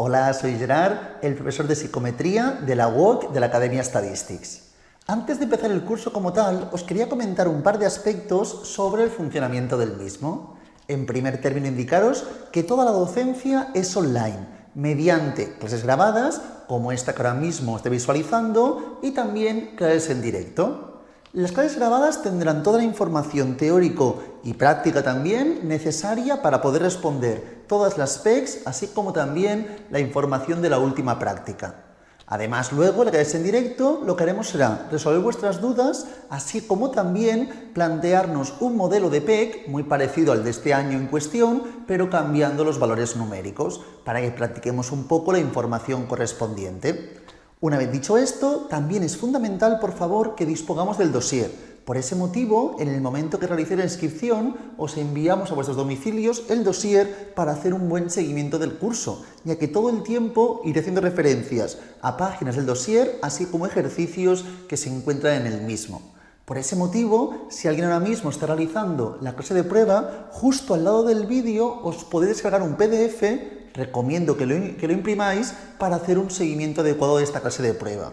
Hola, soy Gerard, el profesor de psicometría de la UOC de la Academia Statistics. Antes de empezar el curso como tal, os quería comentar un par de aspectos sobre el funcionamiento del mismo. En primer término, indicaros que toda la docencia es online, mediante clases grabadas, como esta que ahora mismo esté visualizando, y también clases en directo. Las clases grabadas tendrán toda la información teórico y práctica también necesaria para poder responder todas las PECs, así como también la información de la última práctica. Además, luego, en la clase en directo, lo que haremos será resolver vuestras dudas, así como también plantearnos un modelo de PEC muy parecido al de este año en cuestión, pero cambiando los valores numéricos, para que practiquemos un poco la información correspondiente. Una vez dicho esto, también es fundamental, por favor, que dispongamos del dossier. Por ese motivo, en el momento que realicéis la inscripción, os enviamos a vuestros domicilios el dossier para hacer un buen seguimiento del curso, ya que todo el tiempo iré haciendo referencias a páginas del dossier, así como ejercicios que se encuentran en el mismo. Por ese motivo, si alguien ahora mismo está realizando la clase de prueba, justo al lado del vídeo os podéis descargar un PDF. Recomiendo que lo imprimáis para hacer un seguimiento adecuado de esta clase de prueba.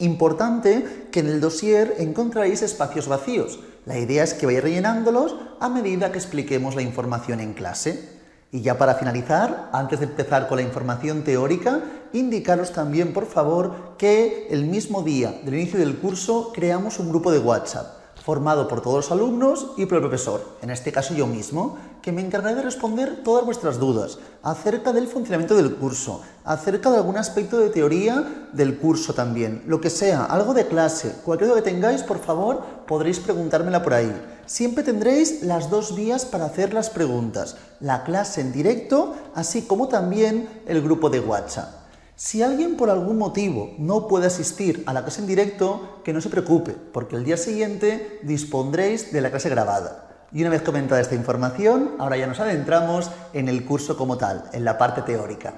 Importante que en el dossier encontraréis espacios vacíos. La idea es que vayáis rellenándolos a medida que expliquemos la información en clase. Y ya para finalizar, antes de empezar con la información teórica, indicaros también, por favor, que el mismo día del inicio del curso creamos un grupo de WhatsApp formado por todos los alumnos y por el profesor, en este caso yo mismo, que me encargaré de responder todas vuestras dudas acerca del funcionamiento del curso, acerca de algún aspecto de teoría del curso también, lo que sea, algo de clase, cualquier duda que tengáis, por favor, podréis preguntármela por ahí. Siempre tendréis las dos vías para hacer las preguntas, la clase en directo, así como también el grupo de WhatsApp. Si alguien por algún motivo no puede asistir a la clase en directo, que no se preocupe, porque el día siguiente dispondréis de la clase grabada. Y una vez comentada esta información, ahora ya nos adentramos en el curso como tal, en la parte teórica.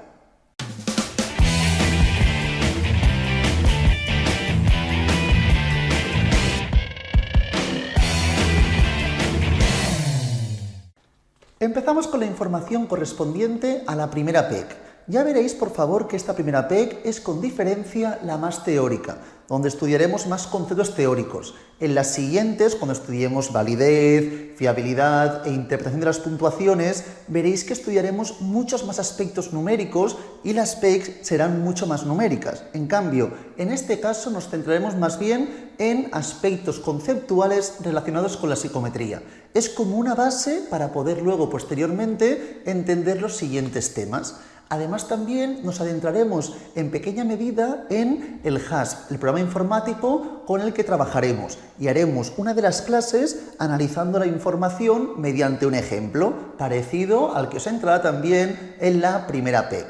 Empezamos con la información correspondiente a la primera PEC. Ya veréis, por favor, que esta primera PEC es con diferencia la más teórica, donde estudiaremos más conceptos teóricos. En las siguientes, cuando estudiemos validez, fiabilidad e interpretación de las puntuaciones, veréis que estudiaremos muchos más aspectos numéricos y las PECs serán mucho más numéricas. En cambio, en este caso nos centraremos más bien en aspectos conceptuales relacionados con la psicometría. Es como una base para poder luego, posteriormente, entender los siguientes temas. Además, también nos adentraremos en pequeña medida en el HASP, el programa informático con el que trabajaremos, y haremos una de las clases analizando la información mediante un ejemplo, parecido al que os entrará también en la primera PEC.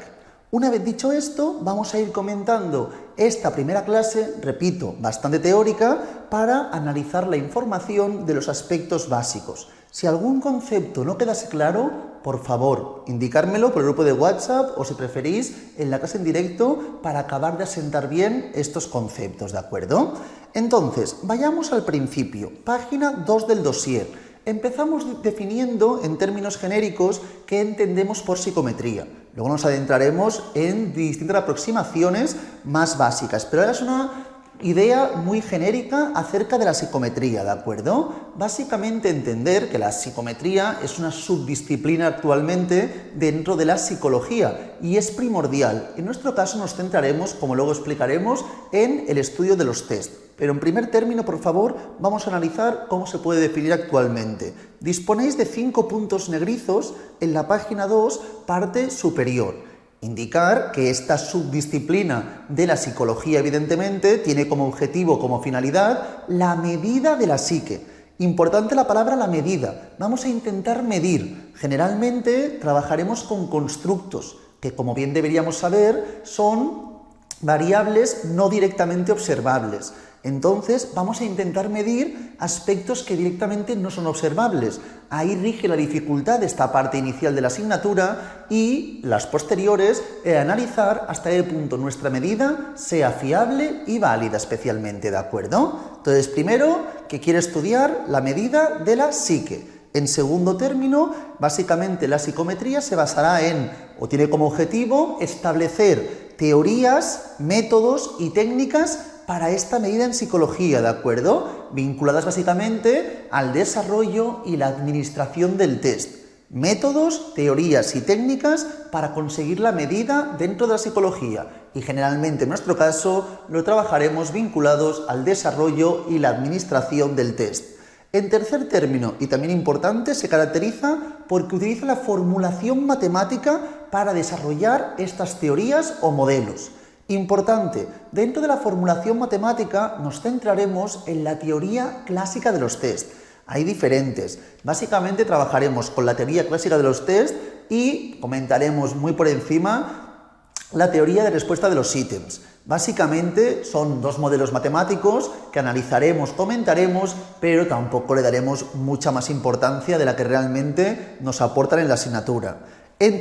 Una vez dicho esto, vamos a ir comentando esta primera clase, repito, bastante teórica, para analizar la información de los aspectos básicos. Si algún concepto no quedase claro, por favor, indicármelo por el grupo de WhatsApp o, si preferís, en la clase en directo para acabar de asentar bien estos conceptos, ¿de acuerdo? Entonces, vayamos al principio, página 2 del dossier. Empezamos definiendo en términos genéricos qué entendemos por psicometría. Luego nos adentraremos en distintas aproximaciones más básicas, pero ahora es una idea muy genérica acerca de la psicometría, ¿de acuerdo? Básicamente entender que la psicometría es una subdisciplina actualmente dentro de la psicología y es primordial. En nuestro caso nos centraremos, como luego explicaremos, en el estudio de los test. Pero en primer término, por favor, vamos a analizar cómo se puede definir actualmente. Disponéis de 5 puntos negrizos en la página 2, parte superior. Indicar que esta subdisciplina de la psicología, evidentemente, tiene como objetivo, como finalidad, la medida de la psique. Importante la palabra la medida. Vamos a intentar medir. Generalmente trabajaremos con constructos, que como bien deberíamos saber, son variables no directamente observables. Entonces vamos a intentar medir aspectos que directamente no son observables. Ahí rige la dificultad de esta parte inicial de la asignatura y las posteriores, analizar hasta qué punto nuestra medida sea fiable y válida especialmente, ¿de acuerdo? Entonces, primero, que quiere estudiar la medida de la psique. En segundo término, básicamente la psicometría se basará en, o tiene como objetivo, establecer teorías, métodos y técnicas para esta medida en psicología, ¿de acuerdo? Vinculadas básicamente al desarrollo y la administración del test. Métodos, teorías y técnicas para conseguir la medida dentro de la psicología y generalmente en nuestro caso lo trabajaremos vinculados al desarrollo y la administración del test. En tercer término, y también importante, se caracteriza porque utiliza la formulación matemática para desarrollar estas teorías o modelos. Importante, dentro de la formulación matemática nos centraremos en la teoría clásica de los test. Hay diferentes. Básicamente trabajaremos con la teoría clásica de los test y comentaremos muy por encima la teoría de respuesta de los ítems. Básicamente son dos modelos matemáticos que analizaremos, comentaremos, pero tampoco le daremos mucha más importancia de la que realmente nos aportan en la asignatura. En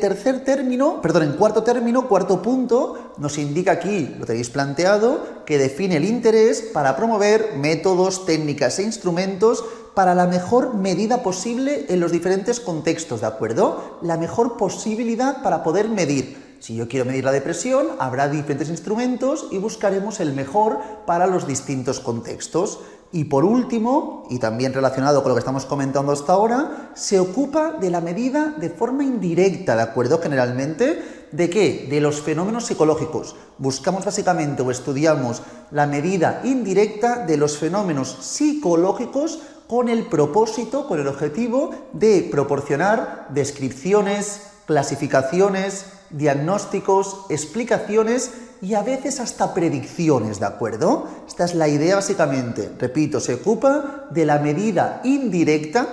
cuarto término, cuarto punto, nos indica aquí, lo tenéis planteado, que define el interés para promover métodos, técnicas e instrumentos para la mejor medida posible en los diferentes contextos, ¿de acuerdo? La mejor posibilidad para poder medir. Si yo quiero medir la depresión, habrá diferentes instrumentos y buscaremos el mejor para los distintos contextos. Y por último, y también relacionado con lo que estamos comentando hasta ahora, se ocupa de la medida de forma indirecta, ¿de acuerdo? Generalmente, ¿de qué? De los fenómenos psicológicos. Buscamos básicamente o estudiamos la medida indirecta de los fenómenos psicológicos con el propósito, con el objetivo de proporcionar descripciones, clasificaciones, diagnósticos, explicaciones y a veces hasta predicciones, ¿de acuerdo? Esta es la idea básicamente. Repito, se ocupa de la medida indirecta.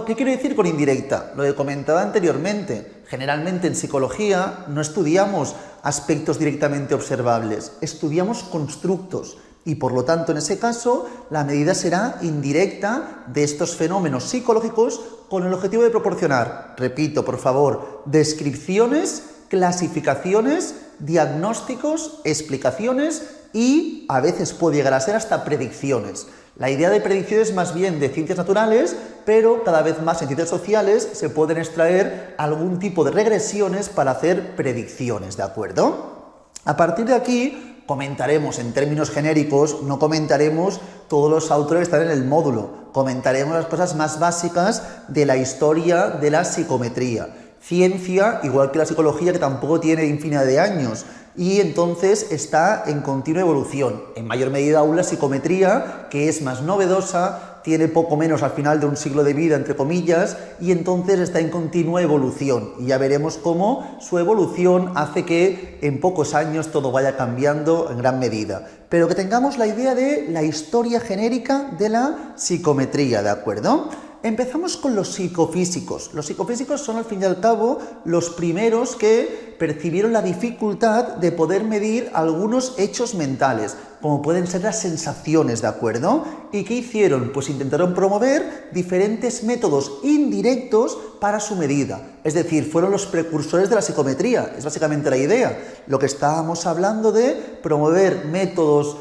¿Qué quiero decir con indirecta? Lo que comentaba anteriormente. Generalmente en psicología no estudiamos aspectos directamente observables, estudiamos constructos. Y por lo tanto, en ese caso, la medida será indirecta de estos fenómenos psicológicos con el objetivo de proporcionar, repito, por favor, descripciones, clasificaciones, diagnósticos, explicaciones y a veces puede llegar a ser hasta predicciones. La idea de predicciones más bien de ciencias naturales, pero cada vez más en ciencias sociales se pueden extraer algún tipo de regresiones para hacer predicciones, ¿de acuerdo? A partir de aquí comentaremos en términos genéricos, no comentaremos todos los autores que están en el módulo, comentaremos las cosas más básicas de la historia de la psicometría. Ciencia, igual que la psicología, que tampoco tiene infinidad de años y entonces está en continua evolución. En mayor medida aún la psicometría, que es más novedosa, tiene poco menos al final de un siglo de vida, entre comillas, y entonces está en continua evolución. Y ya veremos cómo su evolución hace que en pocos años todo vaya cambiando en gran medida. Pero que tengamos la idea de la historia genérica de la psicometría, ¿de acuerdo? Empezamos con los psicofísicos. Los psicofísicos son al fin y al cabo los primeros que percibieron la dificultad de poder medir algunos hechos mentales, como pueden ser las sensaciones, ¿de acuerdo? ¿Y qué hicieron? Pues intentaron promover diferentes métodos indirectos para su medida. Es decir, fueron los precursores de la psicometría, es básicamente la idea. Lo que estábamos hablando de promover métodos,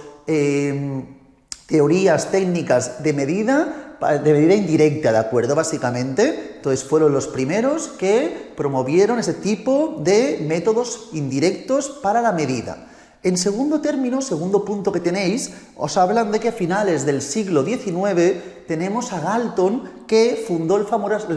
teorías, técnicas de medida indirecta, ¿de acuerdo? Básicamente, entonces fueron los primeros que promovieron ese tipo de métodos indirectos para la medida. En segundo término, segundo punto que tenéis, os hablan de que a finales del siglo XIX tenemos a Galton, que fundó el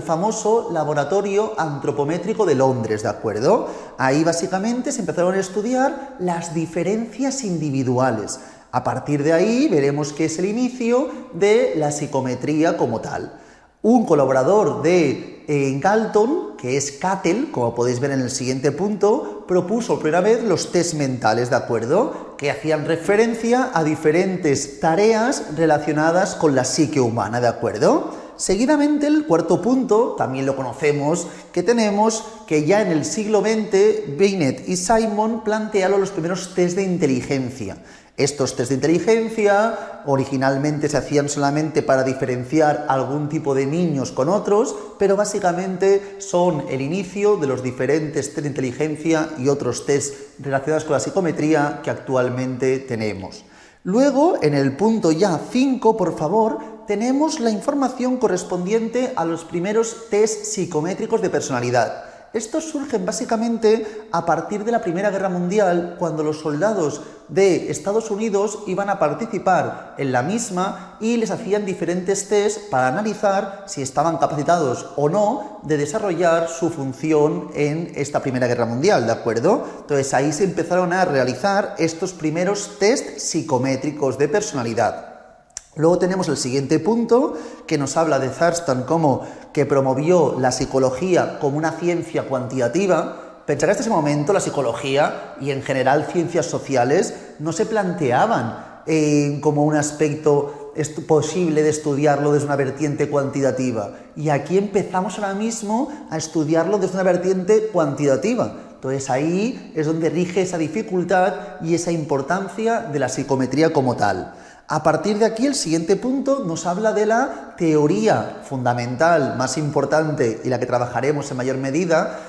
famoso Laboratorio Antropométrico de Londres, ¿de acuerdo? Ahí básicamente se empezaron a estudiar las diferencias individuales. A partir de ahí veremos que es el inicio de la psicometría como tal. Un colaborador de Galton, que es Cattell, como podéis ver en el siguiente punto, propuso por primera vez los test mentales, ¿de acuerdo? Que hacían referencia a diferentes tareas relacionadas con la psique humana, ¿de acuerdo? Seguidamente, el cuarto punto, también lo conocemos, que tenemos que ya en el siglo XX, Binet y Simon plantearon los primeros test de inteligencia. Estos test de inteligencia originalmente se hacían solamente para diferenciar algún tipo de niños con otros, pero básicamente son el inicio de los diferentes test de inteligencia y otros test relacionados con la psicometría que actualmente tenemos. Luego, en el punto ya 5, por favor, tenemos la información correspondiente a los primeros test psicométricos de personalidad. Estos surgen básicamente a partir de la Primera Guerra Mundial, cuando los soldados de Estados Unidos iban a participar en la misma y les hacían diferentes tests para analizar si estaban capacitados o no de desarrollar su función en esta Primera Guerra Mundial, ¿de acuerdo? Entonces ahí se empezaron a realizar estos primeros test psicométricos de personalidad. Luego tenemos el siguiente punto, que nos habla de Thurston como que promovió la psicología como una ciencia cuantitativa. Pensar que hasta ese momento la psicología y en general ciencias sociales no se planteaban como un aspecto posible de estudiarlo desde una vertiente cuantitativa. Y aquí empezamos ahora mismo a estudiarlo desde una vertiente cuantitativa. Entonces ahí es donde rige esa dificultad y esa importancia de la psicometría como tal. A partir de aquí, el siguiente punto nos habla de la teoría fundamental más importante y la que trabajaremos en mayor medida.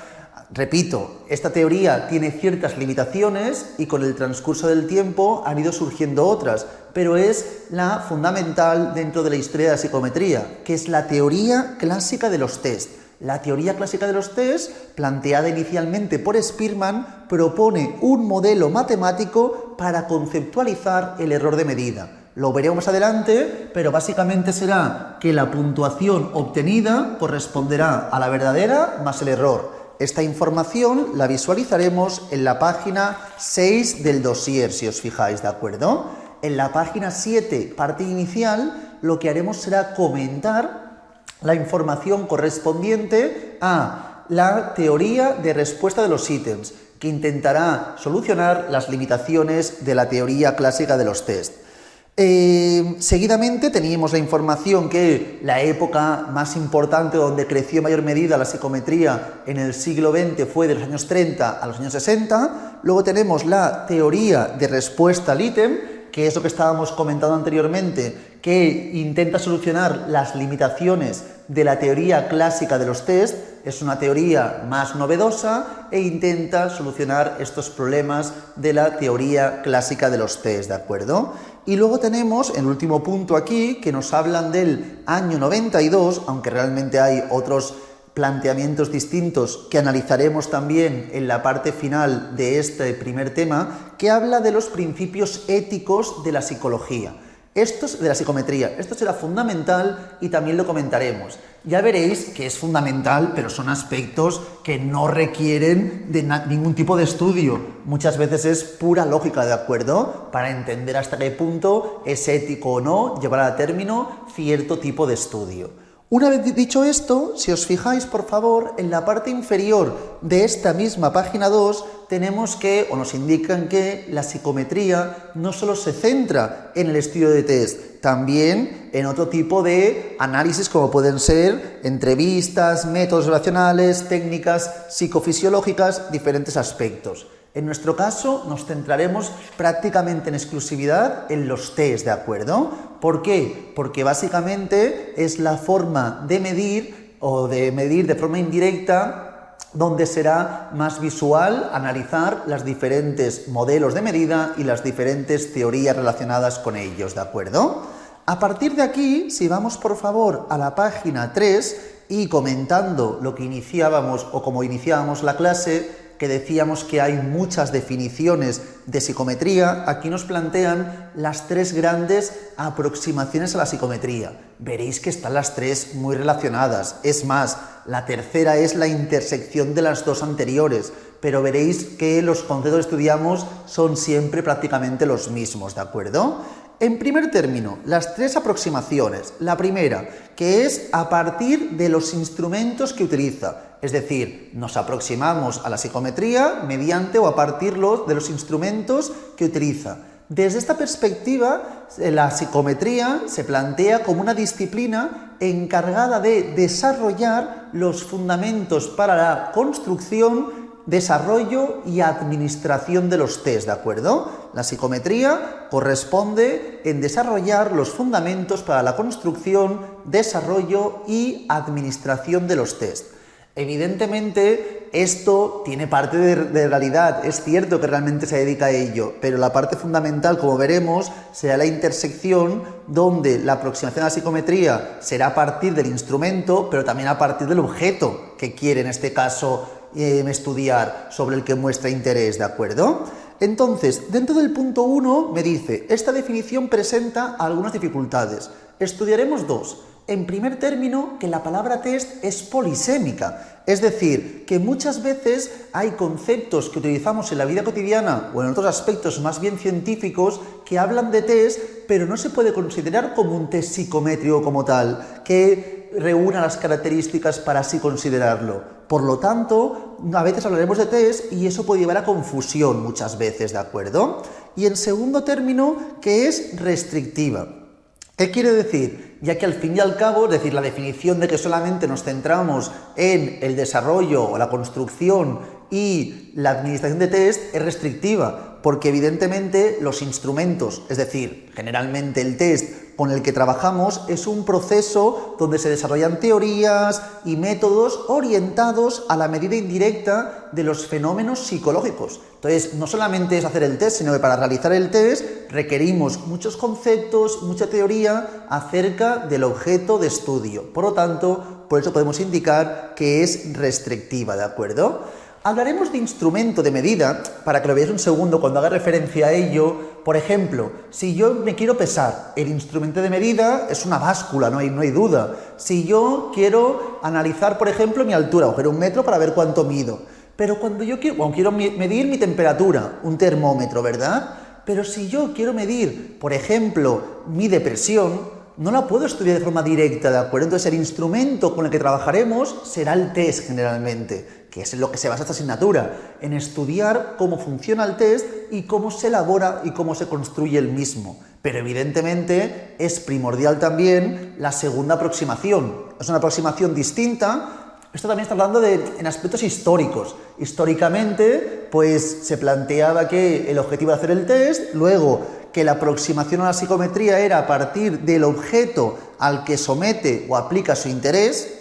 Repito, esta teoría tiene ciertas limitaciones y con el transcurso del tiempo han ido surgiendo otras, pero es la fundamental dentro de la historia de la psicometría, que es la teoría clásica de los test. La teoría clásica de los test, planteada inicialmente por Spearman, propone un modelo matemático para conceptualizar el error de medida. Lo veremos más adelante, pero básicamente será que la puntuación obtenida corresponderá a la verdadera más el error. Esta información la visualizaremos en la página 6 del dossier, si os fijáis, ¿de acuerdo? En la página 7, parte inicial, lo que haremos será comentar la información correspondiente a la teoría de respuesta de los ítems, que intentará solucionar las limitaciones de la teoría clásica de los test. Seguidamente teníamos la información que la época más importante donde creció en mayor medida la psicometría en el siglo XX fue de los años 30 a los años 60. Luego tenemos la teoría de respuesta al ítem, que es lo que estábamos comentando anteriormente, que intenta solucionar las limitaciones de la teoría clásica de los test. Es una teoría más novedosa e intenta solucionar estos problemas de la teoría clásica de los test, ¿de acuerdo? Y luego tenemos el último punto aquí, que nos hablan del año 92, aunque realmente hay otros planteamientos distintos que analizaremos también en la parte final de este primer tema, que habla de los principios éticos de la psicología. De la psicometría. Esto será fundamental y también lo comentaremos. Ya veréis que es fundamental, pero son aspectos que no requieren de ningún tipo de estudio. Muchas veces es pura lógica, ¿de acuerdo? Para entender hasta qué punto es ético o no llevar a término cierto tipo de estudio. Una vez dicho esto, si os fijáis, por favor, en la parte inferior de esta misma página 2 tenemos que, o nos indican que la psicometría no solo se centra en el estudio de test, también en otro tipo de análisis como pueden ser entrevistas, métodos relacionales, técnicas psicofisiológicas, diferentes aspectos. En nuestro caso nos centraremos prácticamente en exclusividad en los test, ¿de acuerdo? ¿Por qué? Porque básicamente es la forma de medir o de medir de forma indirecta donde será más visual analizar los diferentes modelos de medida y las diferentes teorías relacionadas con ellos, ¿de acuerdo? A partir de aquí, si vamos por favor a la página 3 y comentando lo que iniciábamos o como iniciábamos la clase, que decíamos que hay muchas definiciones de psicometría, aquí nos plantean las tres grandes aproximaciones a la psicometría. Veréis que están las tres muy relacionadas. Es más, la tercera es la intersección de las dos anteriores, pero veréis que los conceptos que estudiamos son siempre prácticamente los mismos, ¿de acuerdo? En primer término, las tres aproximaciones. La primera, que es a partir de los instrumentos que utiliza. Es decir, nos aproximamos a la psicometría mediante o a partir de los instrumentos que utiliza. Desde esta perspectiva, la psicometría se plantea como una disciplina encargada de desarrollar los fundamentos para la construcción, desarrollo y administración de los test, ¿de acuerdo? La psicometría corresponde en desarrollar los fundamentos para la construcción, desarrollo y administración de los test. Evidentemente, esto tiene parte de realidad, es cierto que realmente se dedica a ello, pero la parte fundamental, como veremos, será la intersección donde la aproximación a la psicometría será a partir del instrumento, pero también a partir del objeto que quiere, en este caso, estudiar, sobre el que muestra interés, ¿de acuerdo? Entonces, dentro del punto 1 me dice, esta definición presenta algunas dificultades. Estudiaremos dos. En primer término, que la palabra test es polisémica, es decir, que muchas veces hay conceptos que utilizamos en la vida cotidiana o en otros aspectos más bien científicos que hablan de test, pero no se puede considerar como un test psicométrico como tal, que reúna las características para así considerarlo. Por lo tanto, a veces hablaremos de test y eso puede llevar a confusión muchas veces, ¿de acuerdo? Y en segundo término, que es restrictiva. ¿Qué quiere decir? Ya que al fin y al cabo, es decir, la definición de que solamente nos centramos en el desarrollo o la construcción y la administración de test es restrictiva, porque evidentemente los instrumentos, es decir, generalmente el test con el que trabajamos, es un proceso donde se desarrollan teorías y métodos orientados a la medida indirecta de los fenómenos psicológicos. Entonces, no solamente es hacer el test, sino que para realizar el test requerimos muchos conceptos, mucha teoría acerca del objeto de estudio. Por lo tanto, por eso podemos indicar que es restrictiva, ¿de acuerdo? Hablaremos de instrumento de medida, para que lo veáis un segundo cuando haga referencia a ello. Por ejemplo, si yo me quiero pesar, el instrumento de medida es una báscula, no hay duda. Si yo quiero analizar, por ejemplo, mi altura, coger un metro para ver cuánto mido. Pero cuando yo quiero medir mi temperatura, un termómetro, ¿verdad? Pero si yo quiero medir, por ejemplo, mi depresión, no la puedo estudiar de forma directa, ¿de acuerdo? Entonces el instrumento con el que trabajaremos será el test generalmente, que es en lo que se basa esta asignatura, en estudiar cómo funciona el test y cómo se elabora y cómo se construye el mismo. Pero evidentemente es primordial también la segunda aproximación. Es una aproximación distinta. Esto también está hablando en aspectos históricos. Históricamente, pues se planteaba que el objetivo era hacer el test, luego que la aproximación a la psicometría era a partir del objeto al que somete o aplica su interés.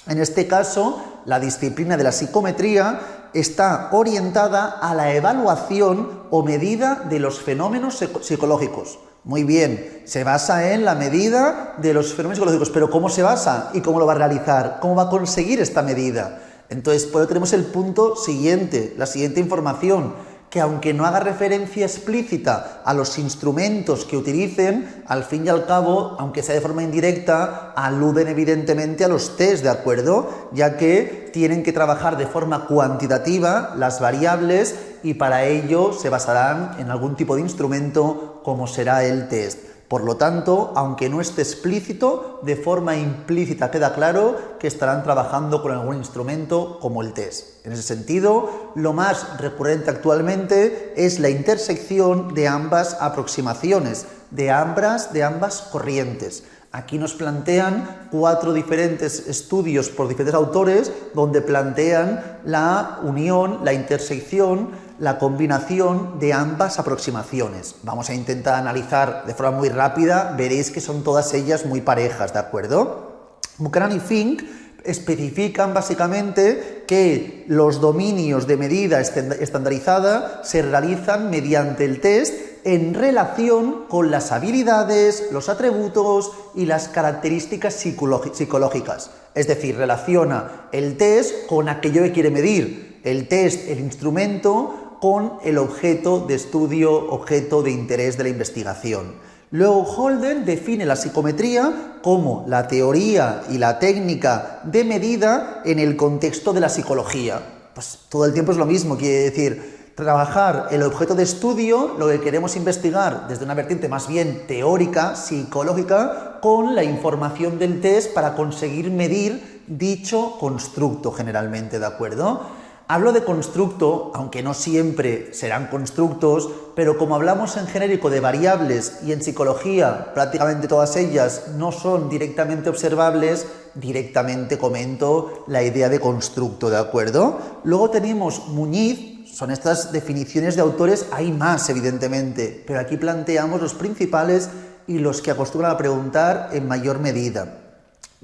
En este caso, la disciplina de la psicometría está orientada a la evaluación o medida de los fenómenos psicológicos. Muy bien, se basa en la medida de los fenómenos psicológicos, pero ¿cómo se basa y cómo lo va a realizar? ¿Cómo va a conseguir esta medida? Entonces, por eso tenemos el punto siguiente, la siguiente información, que aunque no haga referencia explícita a los instrumentos que utilicen, al fin y al cabo, aunque sea de forma indirecta, aluden evidentemente a los test, ¿de acuerdo? Ya que tienen que trabajar de forma cuantitativa las variables y para ello se basarán en algún tipo de instrumento como será el test. Por lo tanto, aunque no esté explícito, de forma implícita queda claro que estarán trabajando con algún instrumento como el test. En ese sentido, lo más recurrente actualmente es la intersección de ambas aproximaciones, de ambas corrientes. Aquí nos plantean 4 diferentes estudios por diferentes autores donde plantean la unión, la intersección, la combinación de ambas aproximaciones. Vamos a intentar analizar de forma muy rápida, veréis que son todas ellas muy parejas, ¿de acuerdo? Buchanan y Fink especifican básicamente que los dominios de medida estandarizada se realizan mediante el test en relación con las habilidades, los atributos y las características psicológicas. Es decir, relaciona el test con aquello que quiere medir, el test, el instrumento, con el objeto de estudio, objeto de interés de la investigación. Luego Holden define la psicometría como la teoría y la técnica de medida en el contexto de la psicología. Pues todo el tiempo es lo mismo, quiere decir trabajar el objeto de estudio, lo que queremos investigar desde una vertiente más bien teórica, psicológica, con la información del test para conseguir medir dicho constructo generalmente, ¿de acuerdo? Hablo de constructo, aunque no siempre serán constructos, pero como hablamos en genérico de variables y en psicología prácticamente todas ellas no son directamente observables, directamente comento la idea de constructo, ¿de acuerdo? Luego tenemos Muñiz, son estas definiciones de autores, hay más evidentemente, pero aquí planteamos los principales y los que acostumbran a preguntar en mayor medida.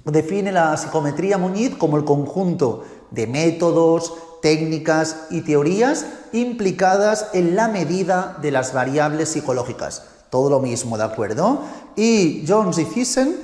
Define la psicometría Muñiz como el conjunto de métodos, técnicas y teorías implicadas en la medida de las variables psicológicas. Todo lo mismo, ¿de acuerdo? Y Jones y Thyssen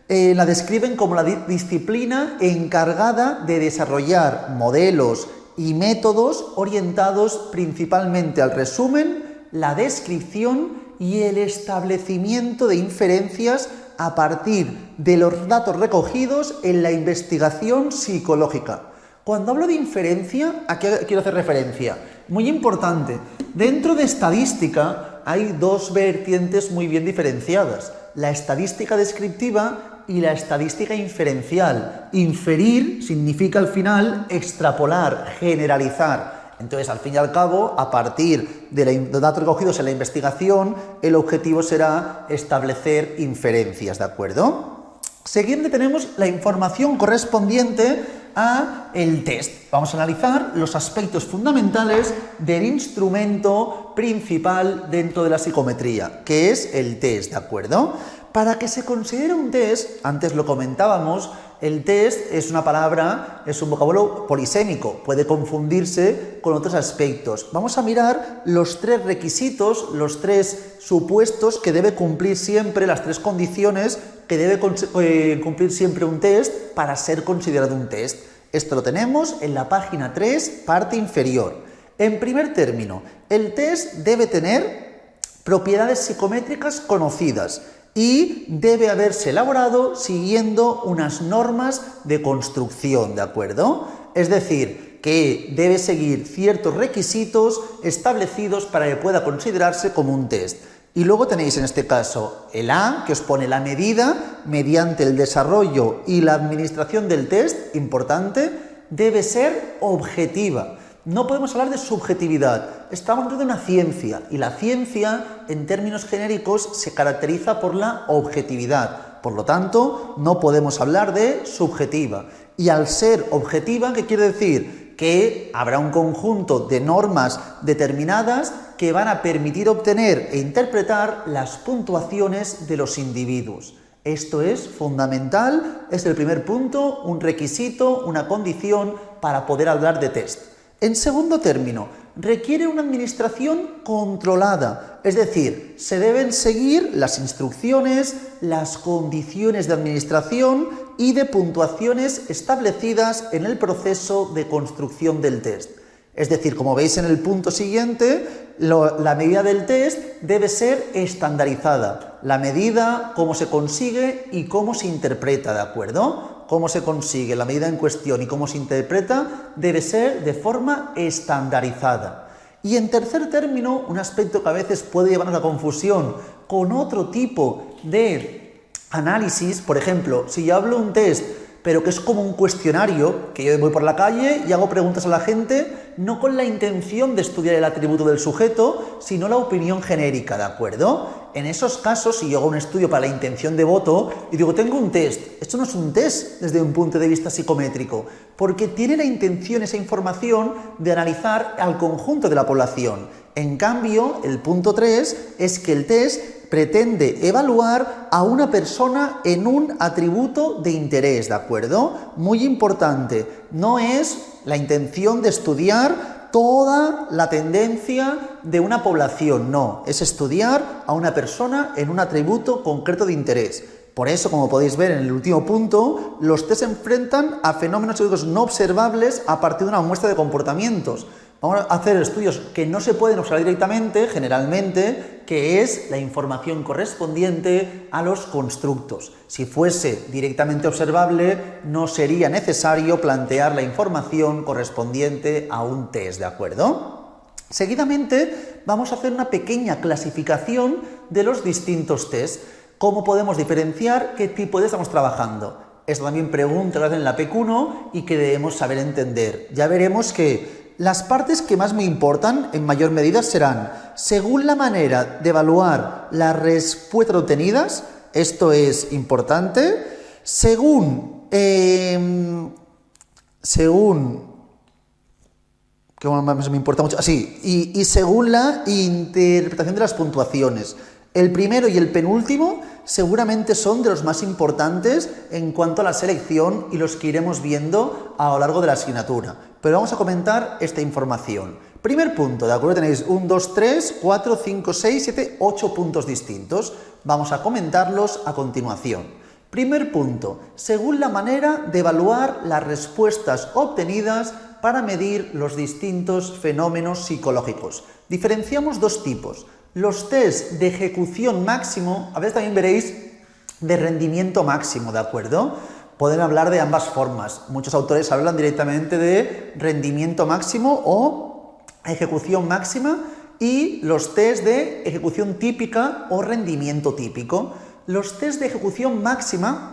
la describen como la disciplina encargada de desarrollar modelos y métodos orientados principalmente al resumen, la descripción y el establecimiento de inferencias a partir de los datos recogidos en la investigación psicológica. Cuando hablo de inferencia, ¿a qué quiero hacer referencia? Muy importante, dentro de estadística hay dos vertientes muy bien diferenciadas, la estadística descriptiva y la estadística inferencial. Inferir significa al final extrapolar, generalizar. Entonces, al fin y al cabo, a partir de los datos recogidos en la investigación, el objetivo será establecer inferencias, ¿de acuerdo? Siguiente tenemos la información correspondiente a el test. Vamos a analizar los aspectos fundamentales del instrumento principal dentro de la psicometría, que es el test, ¿de acuerdo? Para que se considere un test, antes lo comentábamos, el test es una palabra, es un vocabulario polisémico, puede confundirse con otros aspectos. Vamos a mirar los tres requisitos, los tres supuestos que debe cumplir siempre, las tres condiciones que debe cumplir siempre un test para ser considerado un test. Esto lo tenemos en la página 3, parte inferior. En primer término, el test debe tener propiedades psicométricas conocidas y debe haberse elaborado siguiendo unas normas de construcción, ¿de acuerdo? Es decir, que debe seguir ciertos requisitos establecidos para que pueda considerarse como un test. Y luego tenéis en este caso el A, que os pone la medida mediante el desarrollo y la administración del test, importante, debe ser objetiva. No podemos hablar de subjetividad, estamos hablando de una ciencia y la ciencia en términos genéricos se caracteriza por la objetividad, por lo tanto no podemos hablar de subjetiva y al ser objetiva, ¿qué quiere decir? Que habrá un conjunto de normas determinadas que van a permitir obtener e interpretar las puntuaciones de los individuos. Esto es fundamental, es el primer punto, un requisito, una condición para poder hablar de test. En segundo término, requiere una administración controlada, es decir, se deben seguir las instrucciones, las condiciones de administración y de puntuaciones establecidas en el proceso de construcción del test. Es decir, como veis en el punto siguiente, la medida del test debe ser estandarizada. La medida, cómo se consigue y cómo se interpreta, ¿de acuerdo? Cómo se consigue la medida en cuestión y cómo se interpreta debe ser de forma estandarizada. Y en tercer término, un aspecto que a veces puede llevarnos a confusión con otro tipo de análisis, por ejemplo, si yo hablo un test pero que es como un cuestionario, que yo voy por la calle y hago preguntas a la gente, no con la intención de estudiar el atributo del sujeto, sino la opinión genérica, ¿de acuerdo? En esos casos, si yo hago un estudio para la intención de voto y digo, tengo un test, esto no es un test desde un punto de vista psicométrico, porque tiene la intención, esa información, de analizar al conjunto de la población. En cambio, el punto 3 es que el test pretende evaluar a una persona en un atributo de interés, ¿de acuerdo? Muy importante, no es la intención de estudiar toda la tendencia de una población, no, es estudiar a una persona en un atributo concreto de interés. Por eso, como podéis ver en el último punto, los test se enfrentan a fenómenos psicológicos no observables a partir de una muestra de comportamientos. Vamos a hacer estudios que no se pueden observar directamente, generalmente, que es la información correspondiente a los constructos. Si fuese directamente observable, no sería necesario plantear la información correspondiente a un test, ¿de acuerdo? Seguidamente, vamos a hacer una pequeña clasificación de los distintos tests. ¿Cómo podemos diferenciar qué tipo de test estamos trabajando? Esto también pregunta que hacen en la PEC1 y que debemos saber entender. Ya veremos que las partes que más me importan, en mayor medida, serán, según la manera de evaluar las respuestas obtenidas, esto es importante, según que más me importa mucho, y según la interpretación de las puntuaciones. El primero y el penúltimo seguramente son de los más importantes en cuanto a la selección y los que iremos viendo a lo largo de la asignatura. Pero vamos a comentar esta información. Primer punto, ¿de acuerdo? Tenéis 1, 2, 3, 4, 5, 6, 7, 8 puntos distintos. Vamos a comentarlos a continuación. Primer punto, según la manera de evaluar las respuestas obtenidas para medir los distintos fenómenos psicológicos. Diferenciamos dos tipos. Los test de ejecución máximo, a veces también veréis de rendimiento máximo, ¿de acuerdo? Pueden hablar de ambas formas. Muchos autores hablan directamente de rendimiento máximo o ejecución máxima y los test de ejecución típica o rendimiento típico. Los test de ejecución máxima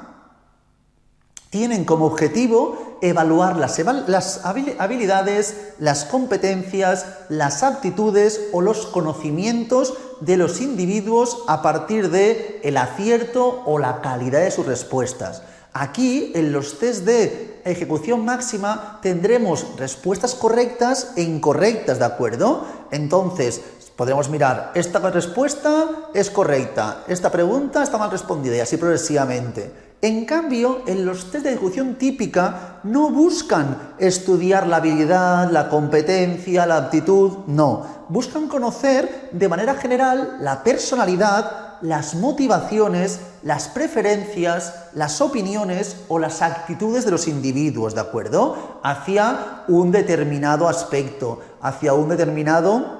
tienen como objetivo evaluar las habilidades, las competencias, las aptitudes o los conocimientos de los individuos a partir del acierto o la calidad de sus respuestas. Aquí, en los test de ejecución máxima, tendremos respuestas correctas e incorrectas, ¿de acuerdo? Entonces, podremos mirar, esta respuesta es correcta, esta pregunta está mal respondida y así progresivamente. En cambio, en los test de ejecución típica no buscan estudiar la habilidad, la competencia, la aptitud, no. Buscan conocer de manera general la personalidad, las motivaciones, las preferencias, las opiniones o las actitudes de los individuos, ¿de acuerdo? Hacia un determinado aspecto, hacia un determinado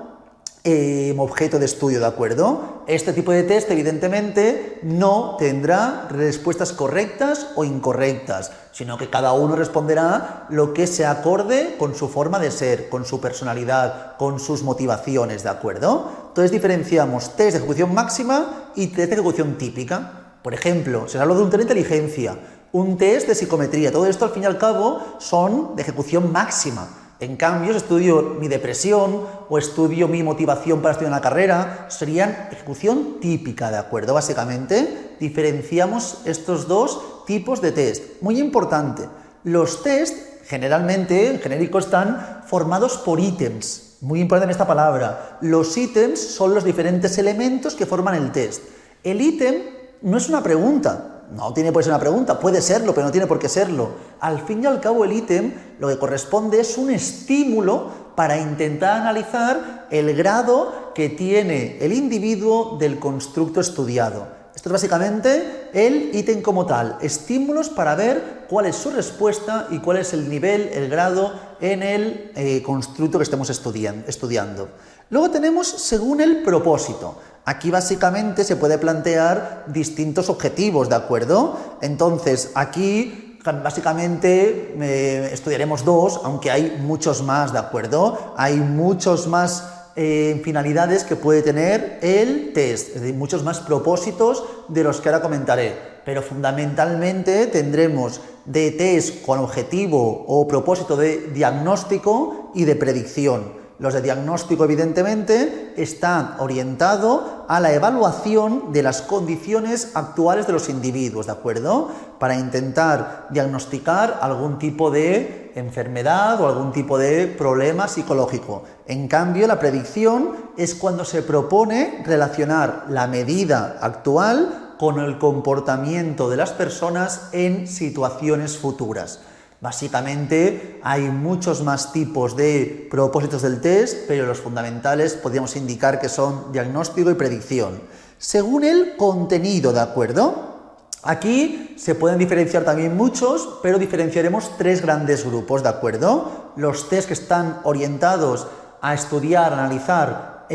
objeto de estudio, ¿de acuerdo? Este tipo de test, evidentemente, no tendrá respuestas correctas o incorrectas, sino que cada uno responderá lo que se acorde con su forma de ser, con su personalidad, con sus motivaciones, ¿de acuerdo? Entonces diferenciamos test de ejecución máxima y test de ejecución típica. Por ejemplo, se habla de un test de inteligencia, un test de psicometría, todo esto al fin y al cabo son de ejecución máxima. En cambio, si estudio mi depresión o estudio mi motivación para estudiar una carrera, serían ejecución típica, ¿de acuerdo? Básicamente, diferenciamos estos dos tipos de test. Muy importante, los test generalmente, en genérico, están formados por ítems. Muy importante esta palabra. Los ítems son los diferentes elementos que forman el test. El ítem no es una pregunta. No tiene por qué ser una pregunta, puede serlo, pero no tiene por qué serlo. Al fin y al cabo, el ítem lo que corresponde es un estímulo para intentar analizar el grado que tiene el individuo del constructo estudiado. Esto es básicamente el ítem como tal, estímulos para ver cuál es su respuesta y cuál es el nivel, el grado en el constructo que estemos estudiando. Luego tenemos según el propósito. Aquí básicamente se puede plantear distintos objetivos, ¿de acuerdo? Entonces, aquí básicamente estudiaremos dos, aunque hay muchos más, ¿de acuerdo? Hay muchos más finalidades que puede tener el test, es decir, muchos más propósitos de los que ahora comentaré. Pero fundamentalmente tendremos de test con objetivo o propósito de diagnóstico y de predicción. Los de diagnóstico, evidentemente, están orientados a la evaluación de las condiciones actuales de los individuos, ¿de acuerdo? Para intentar diagnosticar algún tipo de enfermedad o algún tipo de problema psicológico. En cambio, la predicción es cuando se propone relacionar la medida actual con el comportamiento de las personas en situaciones futuras. Básicamente hay muchos más tipos de propósitos del test, pero los fundamentales podríamos indicar que son diagnóstico y predicción. Según el contenido, ¿de acuerdo? Aquí se pueden diferenciar también muchos, pero diferenciaremos tres grandes grupos, ¿de acuerdo? Los test que están orientados a estudiar, analizar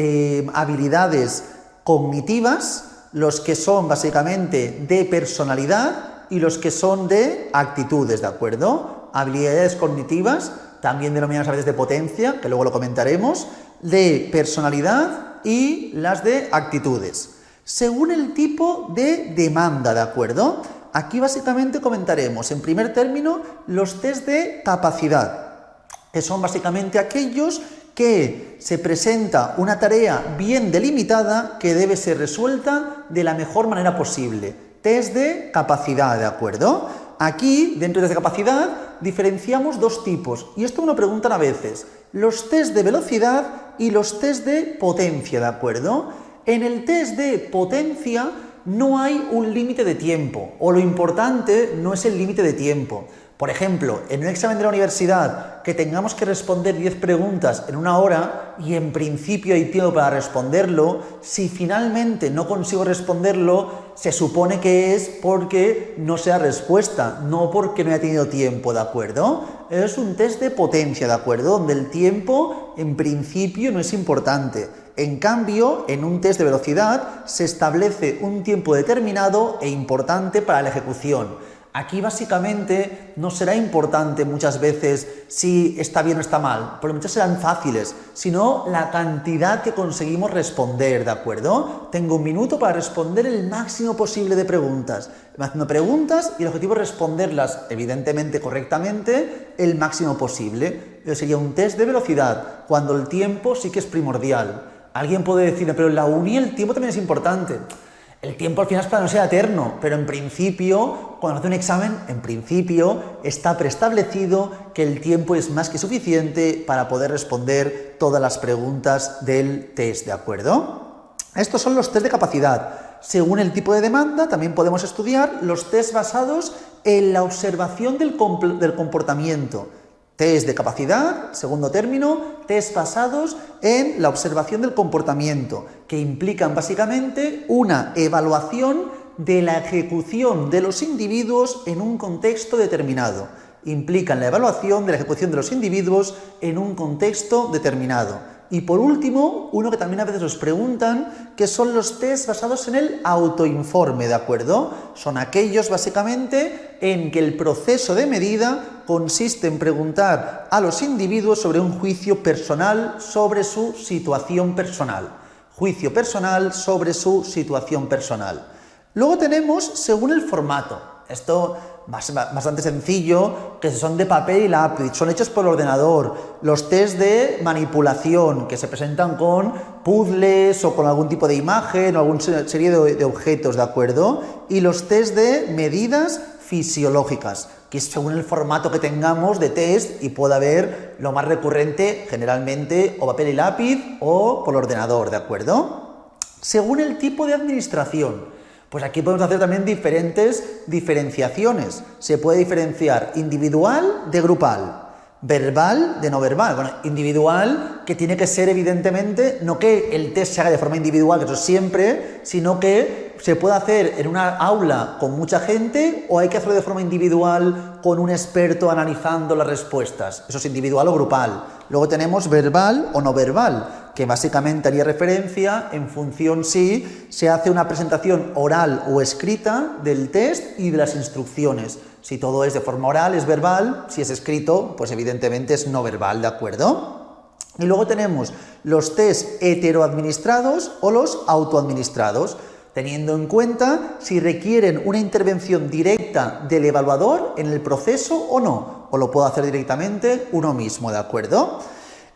habilidades cognitivas, los que son básicamente de personalidad y los que son de actitudes, ¿de acuerdo? Habilidades cognitivas, también denominadas a veces de potencia, que luego lo comentaremos, de personalidad y las de actitudes. Según el tipo de demanda, ¿de acuerdo? Aquí básicamente comentaremos, en primer término, los test de capacidad, que son básicamente aquellos que se presenta una tarea bien delimitada que debe ser resuelta de la mejor manera posible. Test de capacidad, ¿de acuerdo? Aquí, dentro de capacidad, diferenciamos dos tipos, y esto me lo preguntan a veces, los test de velocidad y los test de potencia, ¿de acuerdo? En el test de potencia no hay un límite de tiempo, o lo importante no es el límite de tiempo. Por ejemplo, en un examen de la universidad que tengamos que responder 10 preguntas en 1 hora y en principio hay tiempo para responderlo, si finalmente no consigo responderlo, se supone que es porque no sea respuesta, no porque no haya tenido tiempo, ¿de acuerdo? Es un test de potencia, ¿de acuerdo? Donde el tiempo en principio no es importante. En cambio, en un test de velocidad se establece un tiempo determinado e importante para la ejecución. Aquí básicamente no será importante muchas veces si está bien o está mal, porque muchas serán fáciles, sino la cantidad que conseguimos responder, ¿de acuerdo? Tengo 1 minuto para responder el máximo posible de preguntas. Me haciendo preguntas y el objetivo es responderlas, evidentemente correctamente, el máximo posible. Eso sería un test de velocidad, cuando el tiempo sí que es primordial. Alguien puede decir, pero en la uni el tiempo también es importante. El tiempo al final es para no ser eterno, pero en principio, cuando hace un examen, en principio está preestablecido que el tiempo es más que suficiente para poder responder todas las preguntas del test, ¿de acuerdo? Estos son los test de capacidad. Según el tipo de demanda, también podemos estudiar los test basados en la observación del comportamiento. Test de capacidad, segundo término, test basados en la observación del comportamiento, que implican básicamente una evaluación de la ejecución de los individuos en un contexto determinado. Implican la evaluación de la ejecución de los individuos en un contexto determinado. Y por último, uno que también a veces os preguntan, que son los test basados en el autoinforme, ¿de acuerdo? Son aquellos básicamente en que el proceso de medida consiste en preguntar a los individuos sobre un juicio personal sobre su situación personal. Juicio personal sobre su situación personal. Luego tenemos según el formato. Esto bastante sencillo, que son de papel y lápiz, son hechos por ordenador. Los test de manipulación, que se presentan con puzzles o con algún tipo de imagen o alguna serie de objetos, ¿de acuerdo? Y los test de medidas fisiológicas, que es según el formato que tengamos de test y puede haber lo más recurrente, generalmente, o papel y lápiz o por ordenador, ¿de acuerdo? Según el tipo de administración. Pues aquí podemos hacer también diferentes diferenciaciones. Se puede diferenciar individual de grupal, verbal de no verbal. Bueno, individual que tiene que ser evidentemente, no que el test se haga de forma individual, que eso siempre, sino que se puede hacer en una aula con mucha gente o hay que hacerlo de forma individual con un experto analizando las respuestas. Eso es individual o grupal. Luego tenemos verbal o no verbal, que básicamente haría referencia en función si se hace una presentación oral o escrita del test y de las instrucciones. Si todo es de forma oral es verbal, si es escrito, pues evidentemente es no verbal, ¿de acuerdo? Y luego tenemos los test heteroadministrados o los autoadministrados, teniendo en cuenta si requieren una intervención directa del evaluador en el proceso o no, o lo puede hacer directamente uno mismo, ¿de acuerdo?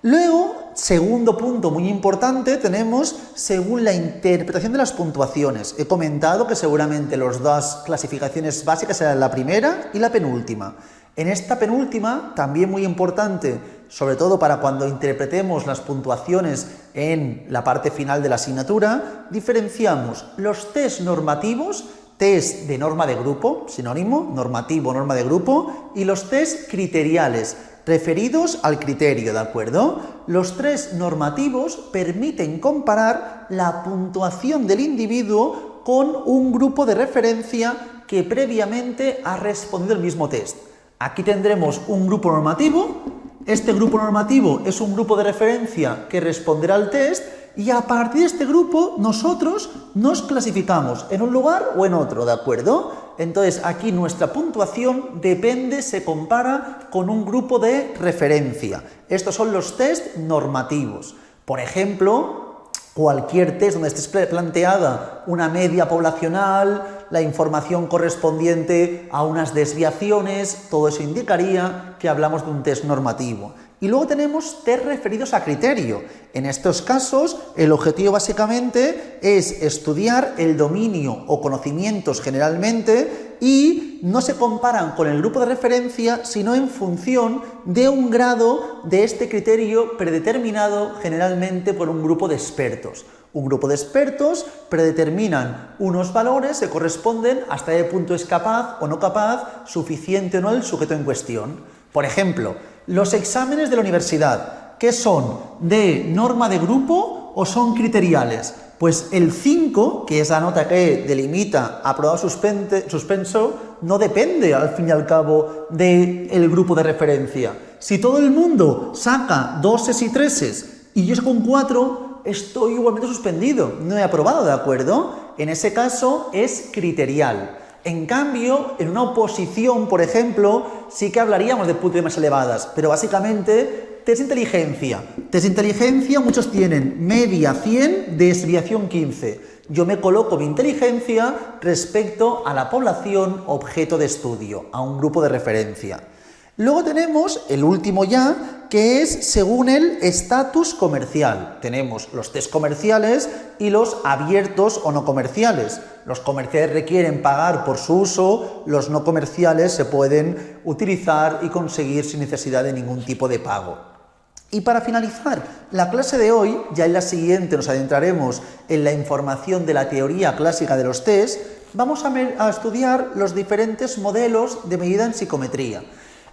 Luego, segundo punto muy importante, tenemos según la interpretación de las puntuaciones. He comentado que seguramente las dos clasificaciones básicas serán la primera y la penúltima. En esta penúltima, también muy importante, sobre todo para cuando interpretemos las puntuaciones en la parte final de la asignatura, diferenciamos los test normativos, test de norma de grupo, sinónimo, normativo, norma de grupo, y los test criteriales, referidos al criterio, ¿de acuerdo? Los 3 normativos permiten comparar la puntuación del individuo con un grupo de referencia que previamente ha respondido el mismo test. Aquí tendremos un grupo normativo, este grupo normativo es un grupo de referencia que responderá al test y a partir de este grupo nosotros nos clasificamos en un lugar o en otro, ¿de acuerdo? Entonces aquí nuestra puntuación depende, se compara con un grupo de referencia. Estos son los test normativos. Por ejemplo, cualquier test donde esté planteada una media poblacional, la información correspondiente a unas desviaciones, todo eso indicaría que hablamos de un test normativo. Y luego tenemos test referidos a criterio. En estos casos, el objetivo básicamente es estudiar el dominio o conocimientos generalmente y no se comparan con el grupo de referencia, sino en función de un grado de este criterio predeterminado generalmente por un grupo de expertos. Un grupo de expertos predeterminan unos valores que corresponden hasta qué punto es capaz o no capaz, suficiente o no el sujeto en cuestión. Por ejemplo, los exámenes de la universidad, ¿qué son? ¿De norma de grupo o son criteriales? Pues el 5, que es la nota que delimita aprobado suspenso, no depende al fin y al cabo del grupo de referencia. Si todo el mundo saca 2 y 3 y yo saco un 4, estoy igualmente suspendido, no he aprobado, ¿de acuerdo? En ese caso es criterial. En cambio, en una oposición, por ejemplo, sí que hablaríamos de puntuaciones más elevadas, pero básicamente test de inteligencia. Test de inteligencia muchos tienen media 100, desviación 15. Yo me coloco mi inteligencia respecto a la población objeto de estudio, a un grupo de referencia. Luego tenemos el último ya, que es según el estatus comercial. Tenemos los test comerciales y los abiertos o no comerciales. Los comerciales requieren pagar por su uso, los no comerciales se pueden utilizar y conseguir sin necesidad de ningún tipo de pago. Y para finalizar la clase de hoy, ya en la siguiente nos adentraremos en la información de la teoría clásica de los test, vamos a estudiar los diferentes modelos de medida en psicometría.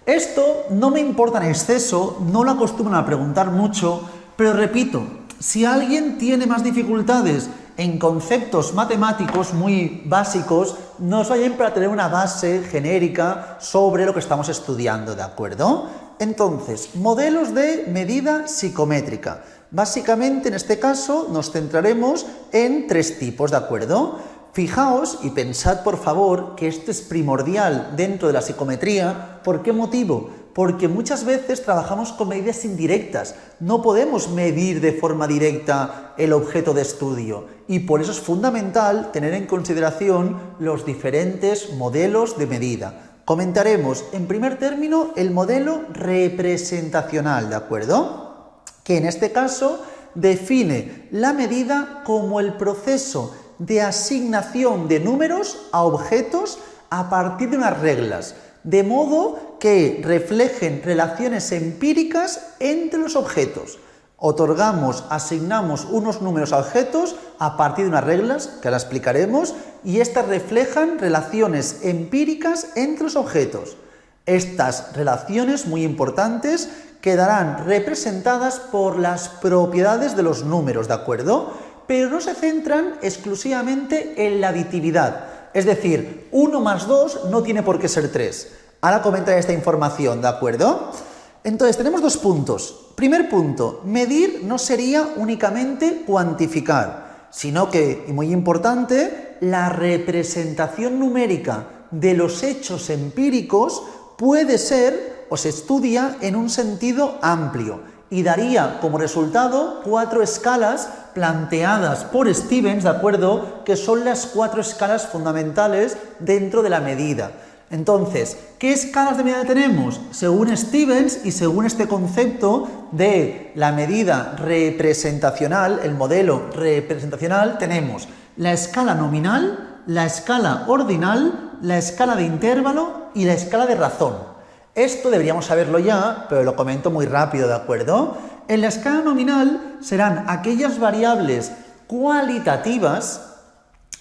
Esto no me importa en exceso, no lo acostumbran a preguntar mucho, pero repito, si alguien tiene más dificultades en conceptos matemáticos muy básicos, nos vayan para tener una base genérica sobre lo que estamos estudiando, ¿de acuerdo? Entonces, modelos de medida psicométrica. Básicamente, en este caso, nos centraremos en 3 tipos, ¿de acuerdo? Fijaos y pensad, por favor, que esto es primordial dentro de la psicometría. ¿Por qué motivo? Porque muchas veces trabajamos con medidas indirectas. No podemos medir de forma directa el objeto de estudio y por eso es fundamental tener en consideración los diferentes modelos de medida. Comentaremos, en primer término, el modelo representacional, ¿de acuerdo? Que en este caso define la medida como el proceso de asignación de números a objetos a partir de unas reglas, de modo que reflejen relaciones empíricas entre los objetos. Asignamos unos números a objetos a partir de unas reglas, que ahora explicaremos, y estas reflejan relaciones empíricas entre los objetos. Estas relaciones, muy importantes, quedarán representadas por las propiedades de los números, ¿de acuerdo? Pero no se centran exclusivamente en la aditividad. Es decir, 1 más 2 no tiene por qué ser 3. Ahora comentaré esta información, ¿de acuerdo? Entonces, tenemos 2 puntos. Primer punto, medir no sería únicamente cuantificar, sino que, y muy importante, la representación numérica de los hechos empíricos puede ser o se estudia en un sentido amplio y daría como resultado 4 escalas planteadas por Stevens, ¿de acuerdo?, que son las 4 escalas fundamentales dentro de la medida. Entonces, ¿qué escalas de medida tenemos? Según Stevens y según este concepto de la medida representacional, el modelo representacional, tenemos la escala nominal, la escala ordinal, la escala de intervalo y la escala de razón. Esto deberíamos saberlo ya, pero lo comento muy rápido, ¿de acuerdo? En la escala nominal serán aquellas variables cualitativas.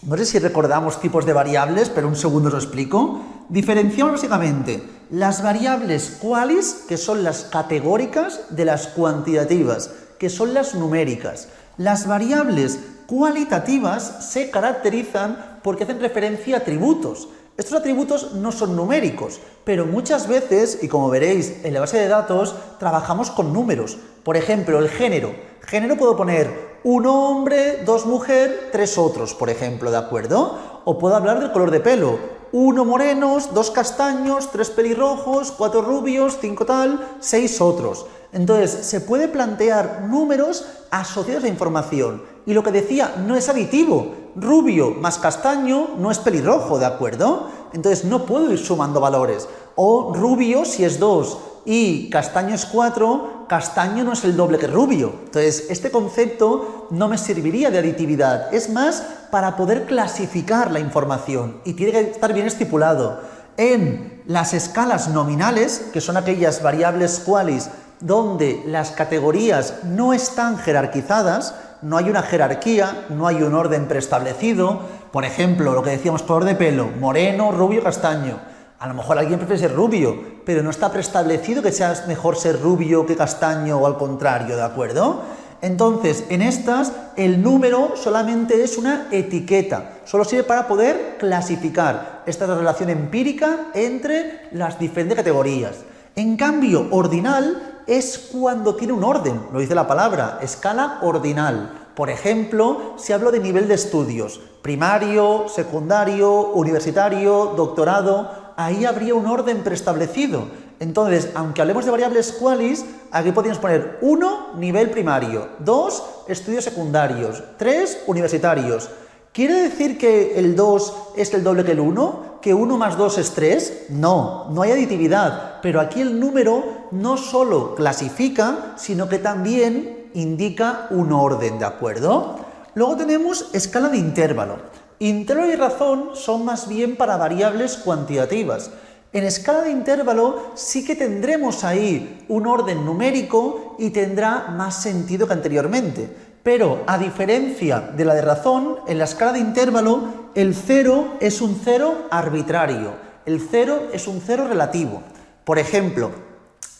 No sé si recordamos tipos de variables, pero un segundo os lo explico. Diferenciamos básicamente las variables qualis, que son las categóricas, de las cuantitativas, que son las numéricas. Las variables cualitativas se caracterizan porque hacen referencia a atributos. Estos atributos no son numéricos, pero muchas veces, y como veréis en la base de datos, trabajamos con números. Por ejemplo, el género. Género puedo poner 1 hombre, 2 mujer, 3 otros, por ejemplo, ¿de acuerdo? O puedo hablar del color de pelo. 1 morenos, 2 castaños, 3 pelirrojos, 4 rubios, 5 tal, 6 otros. Entonces, se puede plantear números asociados a información. Y lo que decía, no es aditivo. Rubio más castaño no es pelirrojo, ¿de acuerdo? Entonces, no puedo ir sumando valores. O rubio, si es 2 y castaño es 4, castaño no es el doble que rubio. Entonces, este concepto no me serviría de aditividad. Es más para poder clasificar la información y tiene que estar bien estipulado. En las escalas nominales, que son aquellas variables qualis donde las categorías no están jerarquizadas, no hay una jerarquía, no hay un orden preestablecido. Por ejemplo, lo que decíamos, color de pelo, moreno, rubio, castaño. A lo mejor alguien prefiere ser rubio, pero no está preestablecido que sea mejor ser rubio que castaño o al contrario, ¿de acuerdo? Entonces, en estas, el número solamente es una etiqueta, solo sirve para poder clasificar. Esta es la relación empírica entre las diferentes categorías. En cambio, ordinal es cuando tiene un orden, lo dice la palabra, escala ordinal. Por ejemplo, si hablo de nivel de estudios, primario, secundario, universitario, doctorado, ahí habría un orden preestablecido. Entonces, aunque hablemos de variables qualis, aquí podríamos poner 1, nivel primario, 2, estudios secundarios, 3, universitarios. ¿Quiere decir que el 2 es el doble que el 1? ¿Que 1 más 2 es 3? No, no hay aditividad, pero aquí el número no solo clasifica, sino que también indica un orden, ¿de acuerdo? Luego tenemos escala de intervalo. Intervalo y razón son más bien para variables cuantitativas. En escala de intervalo sí que tendremos ahí un orden numérico y tendrá más sentido que anteriormente. Pero a diferencia de la de razón, en la escala de intervalo el 0 es un 0 arbitrario, el 0 es un 0 relativo. Por ejemplo,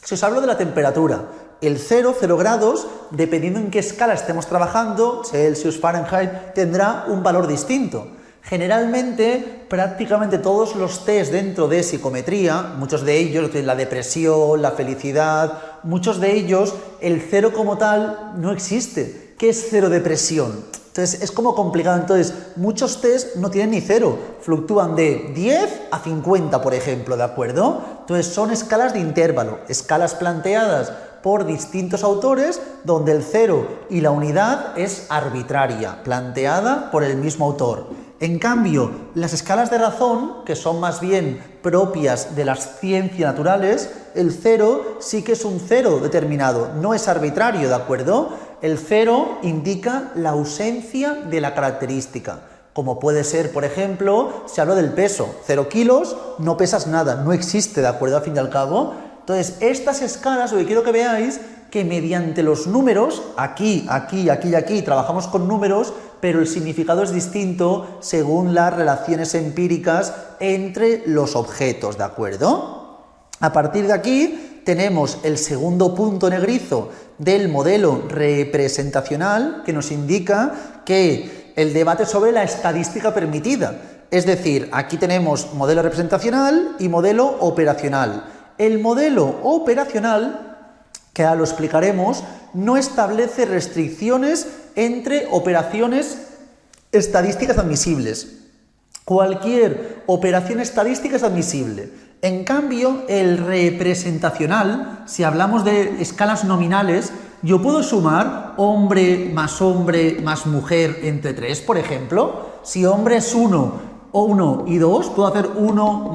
si os hablo de la temperatura, el 0 grados, dependiendo en qué escala estemos trabajando, Celsius, Fahrenheit, tendrá un valor distinto. Generalmente, prácticamente todos los test dentro de psicometría, muchos de ellos, la depresión, la felicidad, muchos de ellos, el 0 como tal no existe. ¿Qué es 0 depresión? Entonces, es como complicado. Entonces, muchos test no tienen ni 0, fluctúan de 10 a 50, por ejemplo, ¿de acuerdo? Entonces, son escalas de intervalo, escalas planteadas por distintos autores, donde el 0 y la unidad es arbitraria, planteada por el mismo autor. En cambio, las escalas de razón, que son más bien propias de las ciencias naturales, el 0 sí que es un 0 determinado, no es arbitrario, ¿de acuerdo? El 0 indica la ausencia de la característica, como puede ser, por ejemplo, si hablo del peso, 0 kilos, no pesas nada, no existe, ¿de acuerdo? Al fin y al cabo. Entonces, estas escalas, lo que quiero que veáis, que mediante los números, aquí, aquí, aquí y aquí, trabajamos con números, pero el significado es distinto según las relaciones empíricas entre los objetos, ¿de acuerdo? A partir de aquí tenemos el segundo punto negrizo del modelo representacional, que nos indica que el debate sobre la estadística permitida. Es decir, aquí tenemos modelo representacional y modelo operacional. El modelo operacional, que ahora lo explicaremos, no establece restricciones entre operaciones estadísticas admisibles. Cualquier operación estadística es admisible. En cambio, el representacional, si hablamos de escalas nominales, yo puedo sumar hombre más mujer entre 3, por ejemplo. Si hombre es 1 y 2, puedo hacer 1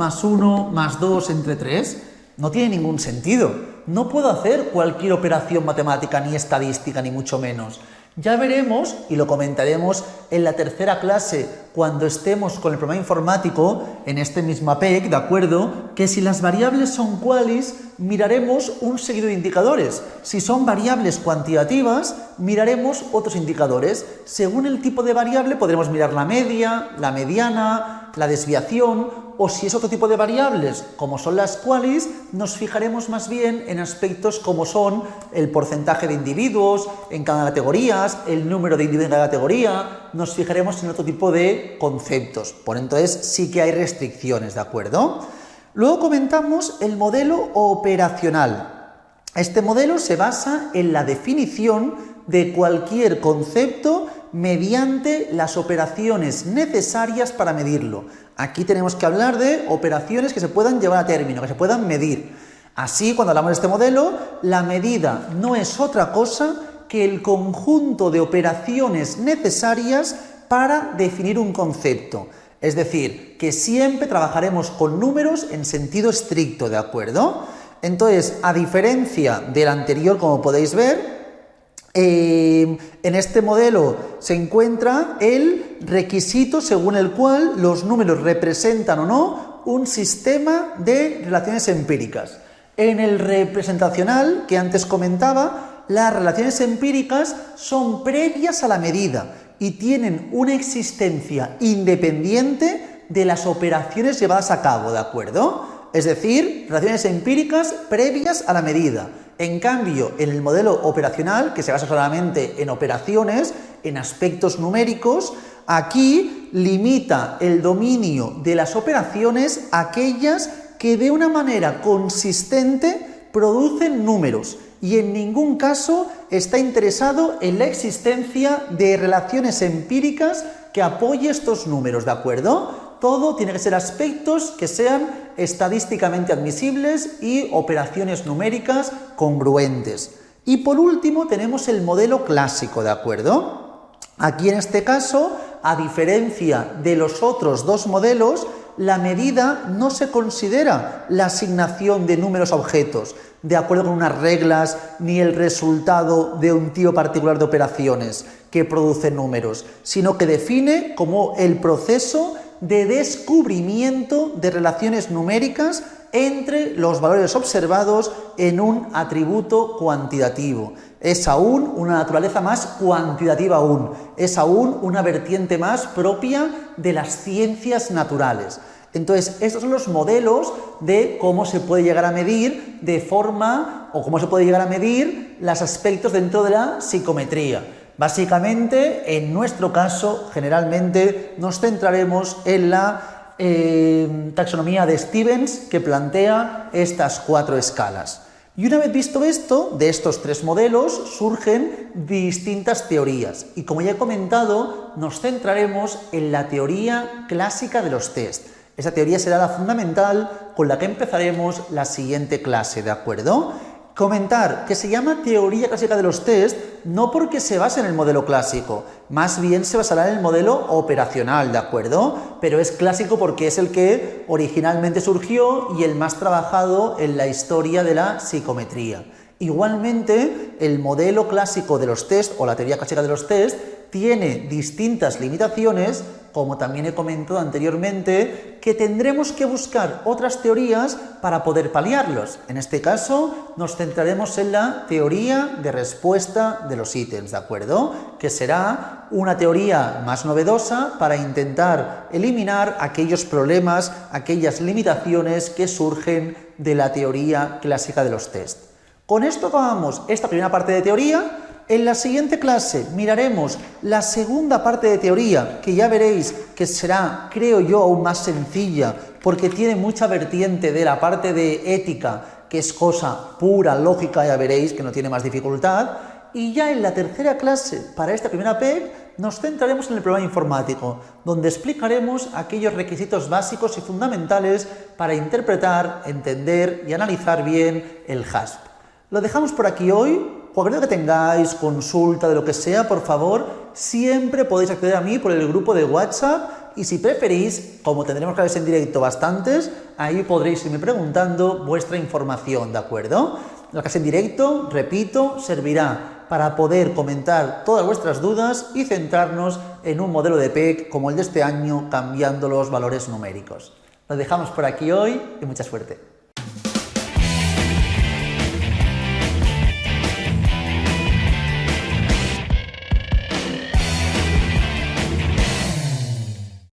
más 2 entre 3. No tiene ningún sentido. No puedo hacer cualquier operación matemática ni estadística, ni mucho menos. Ya veremos, y lo comentaremos en la tercera clase, cuando estemos con el programa informático, en este mismo APEC, ¿de acuerdo? Que si las variables son qualis, miraremos un seguido de indicadores. Si son variables cuantitativas, miraremos otros indicadores. Según el tipo de variable, podremos mirar la media, la mediana, la desviación, o si es otro tipo de variables, como son las qualis, nos fijaremos más bien en aspectos como son el porcentaje de individuos en cada categoría, el número de individuos en cada categoría, nos fijaremos en otro tipo de conceptos. Por entonces sí que hay restricciones, ¿de acuerdo? Luego comentamos el modelo operacional. Este modelo se basa en la definición de cualquier concepto mediante las operaciones necesarias para medirlo. Aquí tenemos que hablar de operaciones que se puedan llevar a término, que se puedan medir. Así, cuando hablamos de este modelo, la medida no es otra cosa que el conjunto de operaciones necesarias para definir un concepto. Es decir, que siempre trabajaremos con números en sentido estricto, ¿de acuerdo? Entonces, a diferencia del anterior, como podéis ver, en este modelo se encuentra el requisito según el cual los números representan o no un sistema de relaciones empíricas. En el representacional, que antes comentaba, las relaciones empíricas son previas a la medida y tienen una existencia independiente de las operaciones llevadas a cabo, ¿de acuerdo? Es decir, relaciones empíricas previas a la medida. En cambio, en el modelo operacional, que se basa solamente en operaciones, en aspectos numéricos, aquí limita el dominio de las operaciones a aquellas que de una manera consistente producen números y en ningún caso está interesado en la existencia de relaciones empíricas que apoye estos números, ¿de acuerdo? Todo tiene que ser aspectos que sean estadísticamente admisibles y operaciones numéricas congruentes. Y por último tenemos el modelo clásico, ¿de acuerdo? Aquí en este caso, a diferencia de los otros dos modelos, la medida no se considera la asignación de números a objetos, de acuerdo con unas reglas, ni el resultado de un tipo particular de operaciones que producen números, sino que define como el proceso de descubrimiento de relaciones numéricas entre los valores observados en un atributo cuantitativo. Es aún una naturaleza más cuantitativa aún, es aún una vertiente más propia de las ciencias naturales. Entonces, estos son los modelos de cómo se puede llegar a medir de forma, o cómo se puede llegar a medir los aspectos dentro de la psicometría. Básicamente, en nuestro caso, generalmente nos centraremos en la taxonomía de Stevens, que plantea estas 4 escalas. Y una vez visto esto, de estos 3 modelos surgen distintas teorías. Y como ya he comentado, nos centraremos en la teoría clásica de los test. Esa teoría será la fundamental con la que empezaremos la siguiente clase, ¿de acuerdo? Comentar que se llama teoría clásica de los test no porque se base en el modelo clásico, más bien se basará en el modelo operacional, ¿de acuerdo? Pero es clásico porque es el que originalmente surgió y el más trabajado en la historia de la psicometría. Igualmente, el modelo clásico de los test o la teoría clásica de los test tiene distintas limitaciones, como también he comentado anteriormente, que tendremos que buscar otras teorías para poder paliarlos. En este caso, nos centraremos en la teoría de respuesta de los ítems, ¿de acuerdo? Que será una teoría más novedosa para intentar eliminar aquellos problemas, aquellas limitaciones que surgen de la teoría clásica de los test. Con esto acabamos esta primera parte de teoría. En la siguiente clase miraremos la segunda parte de teoría, que ya veréis que será, creo yo, aún más sencilla, porque tiene mucha vertiente de la parte de ética, que es cosa pura, lógica, ya veréis que no tiene más dificultad. Y ya en la tercera clase, para esta primera PEC, nos centraremos en el problema informático, donde explicaremos aquellos requisitos básicos y fundamentales para interpretar, entender y analizar bien el HASP. Lo dejamos por aquí hoy. Cualquier cosa que tengáis, consulta, de lo que sea, por favor, siempre podéis acceder a mí por el grupo de WhatsApp y si preferís, como tendremos clases en directo bastantes, ahí podréis irme preguntando vuestra información, ¿de acuerdo? La clase en directo, repito, servirá para poder comentar todas vuestras dudas y centrarnos en un modelo de PEC como el de este año, cambiando los valores numéricos. Lo dejamos por aquí hoy y mucha suerte.